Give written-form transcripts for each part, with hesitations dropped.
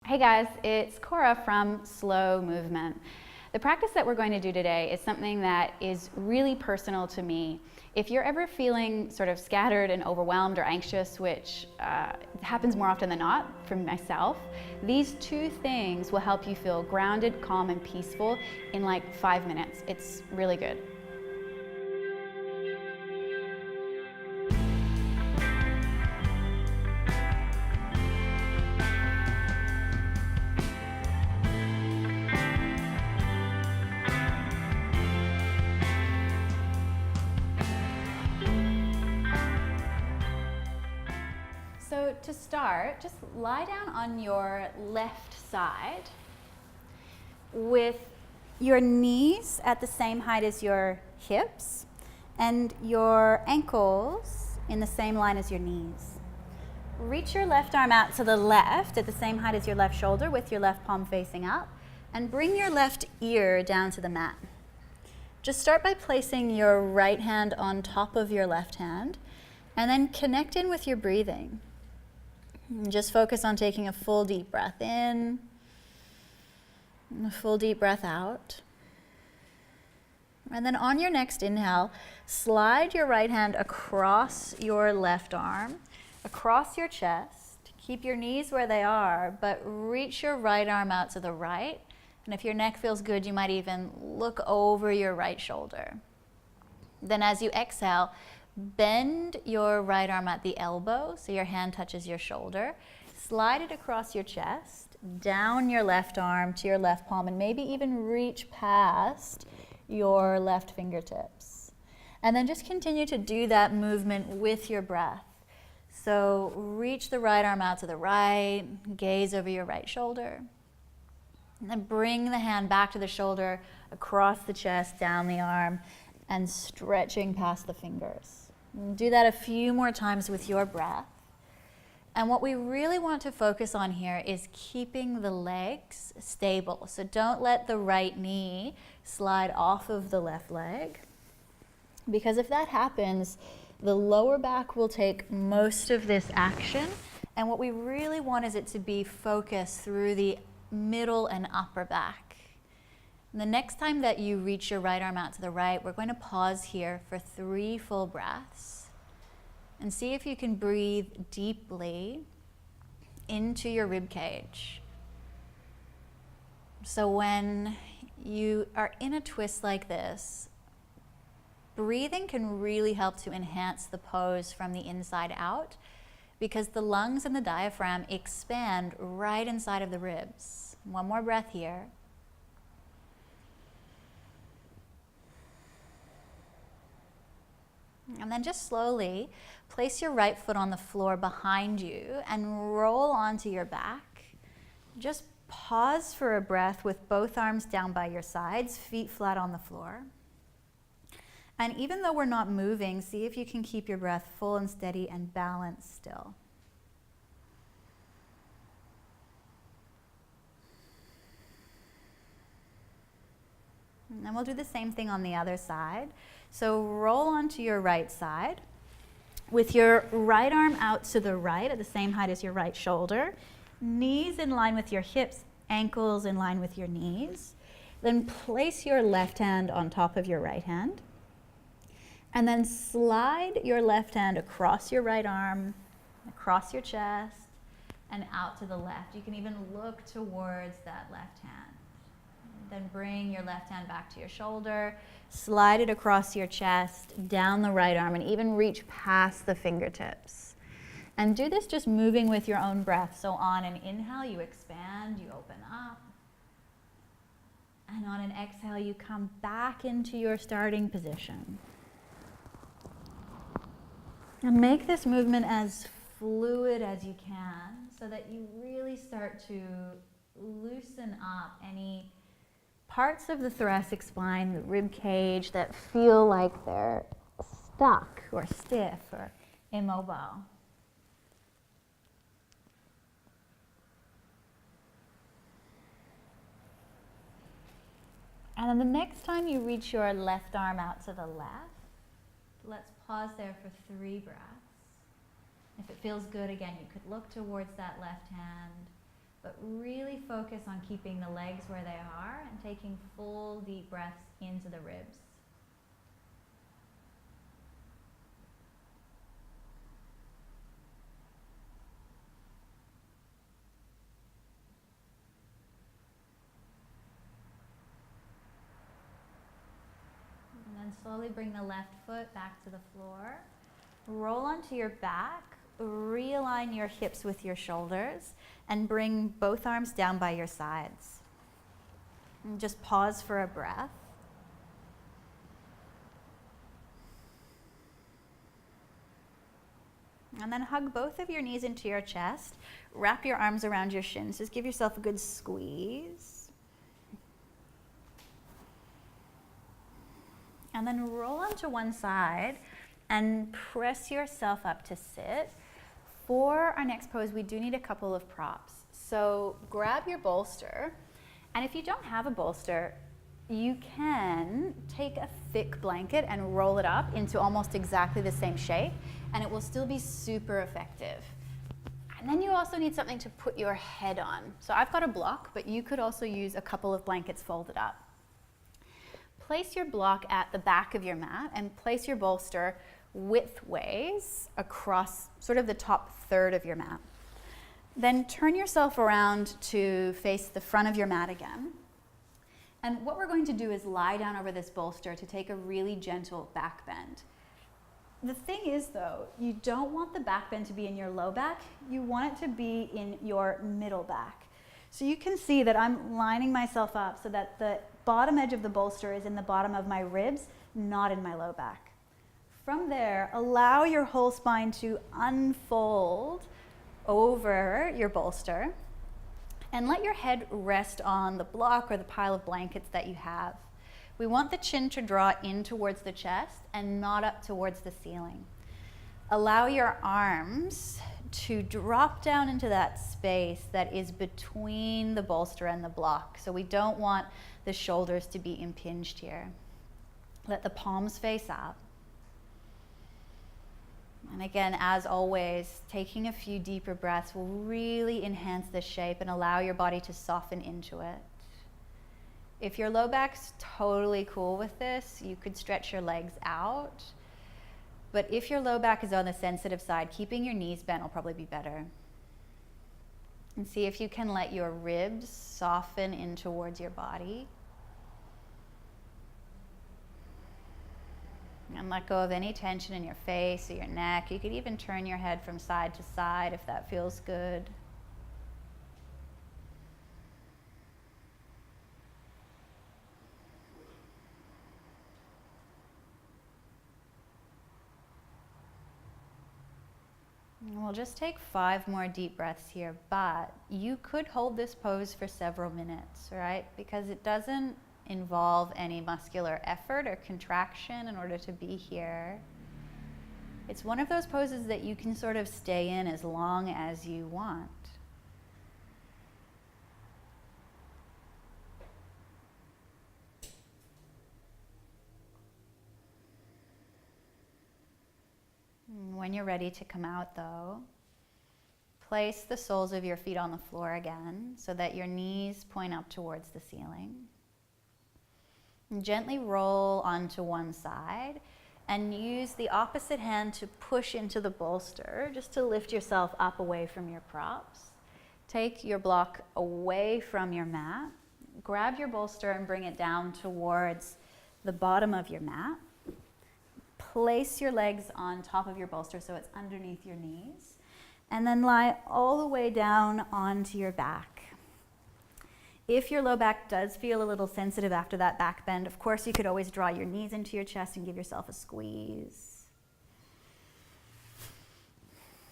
Hey guys, it's Cora from Slow Movement. The practice that we're going to do today is something that is really personal to me. If you're ever feeling sort of scattered and overwhelmed or anxious, which happens more often than not for myself, these two things will help you feel grounded, calm, and peaceful in like 5 minutes. It's really good. So to start, just lie down on your left side with your knees at the same height as your hips and your ankles in the same line as your knees. Reach your left arm out to the left at the same height as your left shoulder with your left palm facing up, and bring your left ear down to the mat. Just start by placing your right hand on top of your left hand and then connect in with your breathing. Just focus on taking a full deep breath in, and a full deep breath out. And then on your next inhale, slide your right hand across your left arm, across your chest. Keep your knees where they are, but reach your right arm out to the right. And if your neck feels good, you might even look over your right shoulder. Then as you exhale, bend your right arm at the elbow so your hand touches your shoulder. Slide it across your chest, down your left arm to your left palm, and maybe even reach past your left fingertips. And then just continue to do that movement with your breath. So reach the right arm out to the right, gaze over your right shoulder. And then bring the hand back to the shoulder, across the chest, down the arm, and stretching past the fingers. Do that a few more times with your breath. And what we really want to focus on here is keeping the legs stable. So don't let the right knee slide off of the left leg, because if that happens, the lower back will take most of this action. And what we really want is it to be focused through the middle and upper back. And the next time that you reach your right arm out to the right, we're going to pause here for 3 full breaths and see if you can breathe deeply into your rib cage. So when you are in a twist like this, breathing can really help to enhance the pose from the inside out, because the lungs and the diaphragm expand right inside of the ribs. One more breath here. And then just slowly place your right foot on the floor behind you and roll onto your back. Just pause for a breath with both arms down by your sides, feet flat on the floor. And even though we're not moving, see if you can keep your breath full and steady and balanced still. And then we'll do the same thing on the other side. So roll onto your right side with your right arm out to the right at the same height as your right shoulder, knees in line with your hips, ankles in line with your knees. Then place your left hand on top of your right hand. And then slide your left hand across your right arm, across your chest, and out to the left. You can even look towards that left hand. Then bring your left hand back to your shoulder, slide it across your chest, down the right arm, and even reach past the fingertips. And do this just moving with your own breath. So on an inhale, you expand, you open up. And on an exhale, you come back into your starting position. And make this movement as fluid as you can so that you really start to loosen up any parts of the thoracic spine, the rib cage, that feel like they're stuck or stiff or immobile. And then the next time you reach your left arm out to the left, let's pause there for 3 breaths. If it feels good, again, you could look towards that left hand, but really focus on keeping the legs where they are and taking full deep breaths into the ribs. And then slowly bring the left foot back to the floor. Roll onto your back, realign your hips with your shoulders, and bring both arms down by your sides. And just pause for a breath. And then hug both of your knees into your chest. Wrap your arms around your shins. Just give yourself a good squeeze. And then roll onto one side and press yourself up to sit. For our next pose, we do need a couple of props. So grab your bolster, and if you don't have a bolster, you can take a thick blanket and roll it up into almost exactly the same shape, and it will still be super effective. And then you also need something to put your head on. So I've got a block, but you could also use a couple of blankets folded up. Place your block at the back of your mat and place your bolster widthways across sort of the top third of your mat. Then turn yourself around to face the front of your mat again. And what we're going to do is lie down over this bolster to take a really gentle back bend. The thing is though, you don't want the back bend to be in your low back, you want it to be in your middle back. So you can see that I'm lining myself up so that the bottom edge of the bolster is in the bottom of my ribs, not in my low back. From there, allow your whole spine to unfold over your bolster and let your head rest on the block or the pile of blankets that you have. We want the chin to draw in towards the chest and not up towards the ceiling. Allow your arms to drop down into that space that is between the bolster and the block. So we don't want the shoulders to be impinged here. Let the palms face up. And again, as always, taking a few deeper breaths will really enhance the shape and allow your body to soften into it. If your low back's totally cool with this, you could stretch your legs out. But if your low back is on the sensitive side, keeping your knees bent will probably be better. And see if you can let your ribs soften in towards your body. And let go of any tension in your face or your neck. You could even turn your head from side to side if that feels good. And we'll just take 5 more deep breaths here, but you could hold this pose for several minutes, right? Because it doesn't involve any muscular effort or contraction in order to be here. It's one of those poses that you can sort of stay in as long as you want. When you're ready to come out though, place the soles of your feet on the floor again so that your knees point up towards the ceiling. And gently roll onto one side and use the opposite hand to push into the bolster just to lift yourself up away from your props. Take your block away from your mat, grab your bolster and bring it down towards the bottom of your mat. Place your legs on top of your bolster so it's underneath your knees, and then lie all the way down onto your back. If your low back does feel a little sensitive after that back bend, of course you could always draw your knees into your chest and give yourself a squeeze.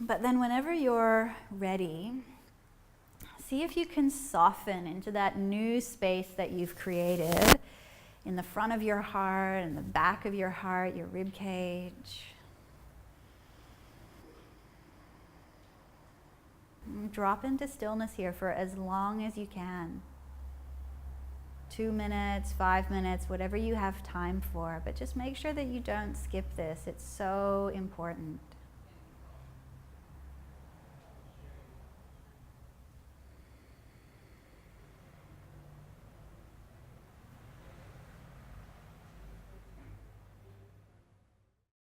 But then whenever you're ready, see if you can soften into that new space that you've created in the front of your heart, in the back of your heart, your rib cage. Drop into stillness here for as long as you can. 2 minutes, 5 minutes, whatever you have time for, but just make sure that you don't skip this. It's so important.